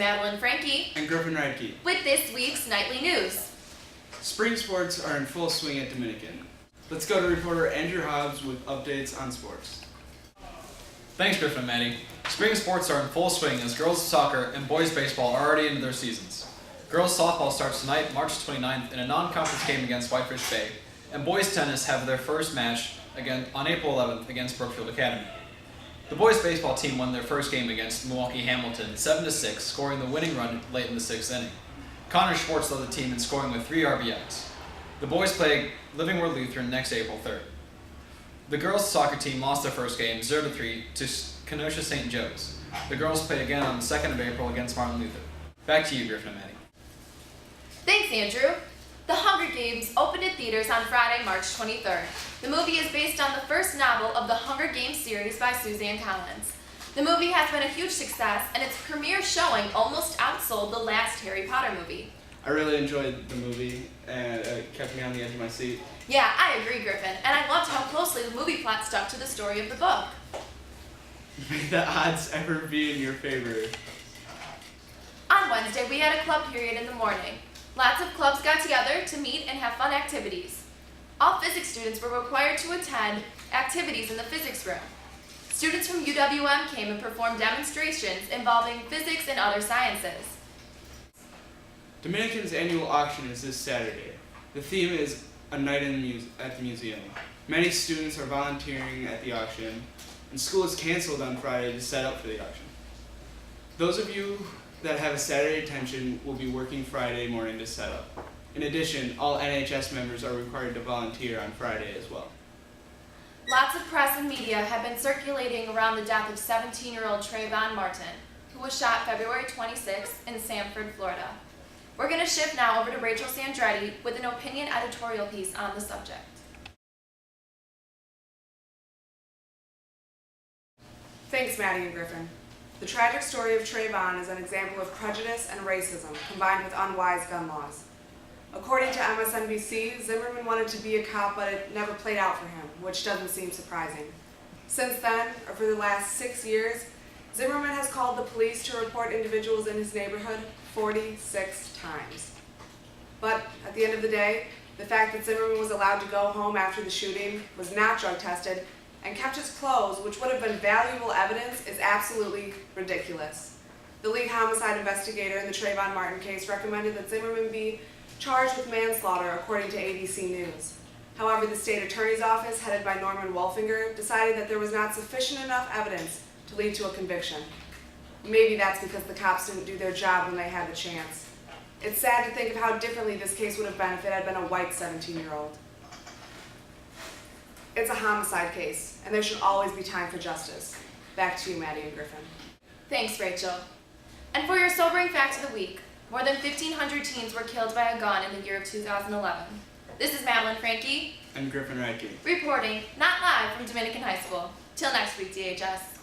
Madeline Frankie and Griffin Reitke with this week's nightly news. Spring sports are in full swing at Dominican. Let's go to reporter Andrew Hobbs with updates on sports. Thanks, Griffin and Maddie. Spring sports are in full swing as girls soccer and boys baseball are already into their seasons. Girls softball starts tonight, March 29th, in a non-conference game against Whitefish Bay, and boys tennis have their first match again on April 11th against Brookfield Academy. The boys baseball team won their first game against Milwaukee Hamilton 7-6, scoring the winning run late in the 6th inning. Connor Schwartz led the team in scoring with 3 RBIs. The boys play Livermore Lutheran next April 3rd. The girls soccer team lost their first game 0-3 to Kenosha St. Joe's. The girls play again on the 2nd of April against Martin Luther. Back to you, Griffin and Maddie. Thanks, Andrew. The Hunger Games opened at theaters on Friday, March 23rd. The movie is based on the first novel of the Hunger Games series by Suzanne Collins. The movie has been a huge success, and its premiere showing almost outsold the last Harry Potter movie. I really enjoyed the movie, and it kept me on the edge of my seat. Yeah, I agree, Griffin, and I loved how closely the movie plot stuck to the story of the book. May the odds ever be in your favor. On Wednesday, we had a club period in the morning. Lots of clubs got together to meet and have fun activities. All physics students were required to attend activities in the physics room. Students from UWM came and performed demonstrations involving physics and other sciences. Dominican's annual auction is this Saturday. The theme is a night at the museum. Many students are volunteering at the auction, and school is canceled on Friday to set up for the auction. Those of you that have a Saturday attention will be working Friday morning to set up. In addition, all NHS members are required to volunteer on Friday as well. Lots of press and media have been circulating around the death of 17-year-old Trayvon Martin, who was shot February 26th in Sanford, Florida. We're going to shift now over to Rachel Sandretti with an opinion editorial piece on the subject. Thanks, Maddie and Griffin. The tragic story of Trayvon is an example of prejudice and racism combined with unwise gun laws. According to MSNBC, Zimmerman wanted to be a cop, but it never played out for him, which doesn't seem surprising. Since then, or for the last 6 years, Zimmerman has called the police to report individuals in his neighborhood 46 times. But at the end of the day, the fact that Zimmerman was allowed to go home after the shooting, was not drug tested, and kept his clothes, which would have been valuable evidence, is absolutely ridiculous. The lead homicide investigator in the Trayvon Martin case recommended that Zimmerman be charged with manslaughter, according to ABC News. However, the state attorney's office, headed by Norman Wolfinger, decided that there was not sufficient enough evidence to lead to a conviction. Maybe that's because the cops didn't do their job when they had the chance. It's sad to think of how differently this case would have been if it had been a white 17-year-old. It's a homicide case, and there should always be time for justice. Back to you, Maddie and Griffin. Thanks, Rachel. And for your sobering fact of the week, more than 1,500 teens were killed by a gun in the year of 2011. This is Madeline Frankie And Griffin Reitke reporting, not live from Dominican High School. Till next week, DHS.